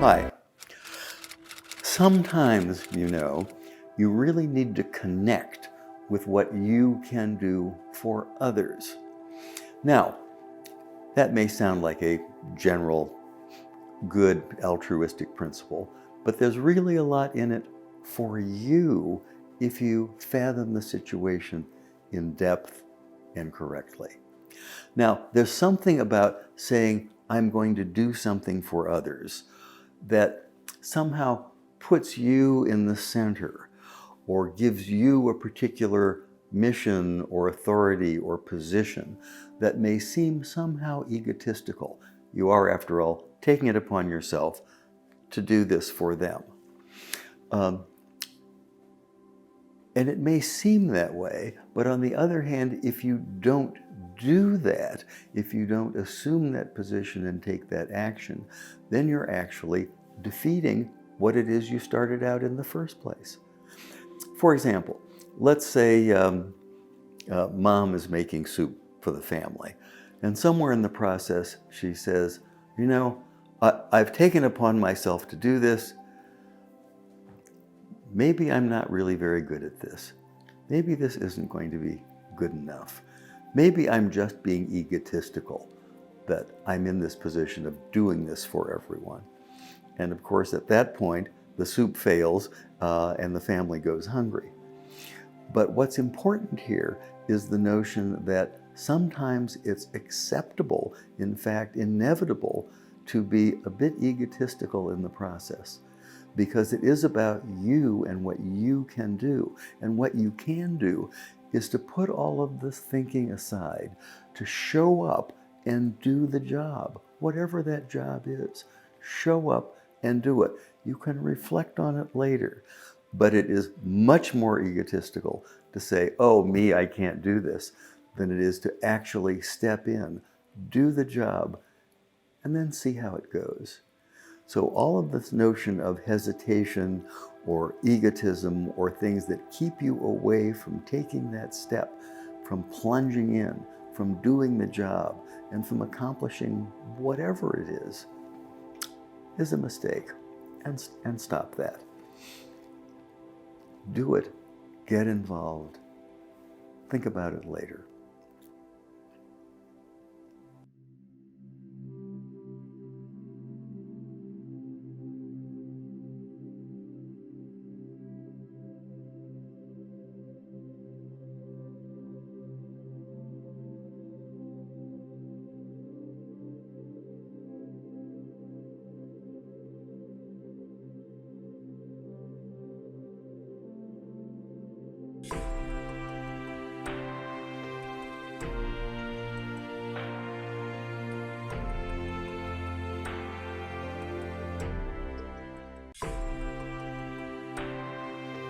Hi. Sometimes, you really need to connect with what you can do for others. Now, that may sound like a general, good, altruistic principle, but there's really a lot in it for you if you fathom the situation in depth and correctly. Now, there's something about saying, I'm going to do something for others, that somehow puts you in the center or gives you a particular mission or authority or position that may seem somehow egotistical. You are, after all, taking it upon yourself to do this for them. And it may seem that way, but on the other hand, if you don't do that, if you don't assume that position and take that action, then you're actually defeating what it is you started out in the first place. For example, let's say mom is making soup for the family, and somewhere in the process she says, I've taken upon myself to do this. Maybe I'm not really very good at this. Maybe this isn't going to be good enough. Maybe I'm just being egotistical, that I'm in this position of doing this for everyone. And of course, at that point, the soup fails and the family goes hungry. But what's important here is the notion that sometimes it's acceptable, in fact, inevitable, to be a bit egotistical in the process. Because it is about you and what you can do. And what you can do is to put all of this thinking aside, to show up and do the job, whatever that job is. Show up and do it. You can reflect on it later. But it is much more egotistical to say, oh, me, I can't do this, than it is to actually step in, do the job, and then see how it goes. So all of this notion of hesitation or egotism or things that keep you away from taking that step, from plunging in, from doing the job, and from accomplishing whatever it is a mistake. And stop that. Do it. Get involved. Think about it later.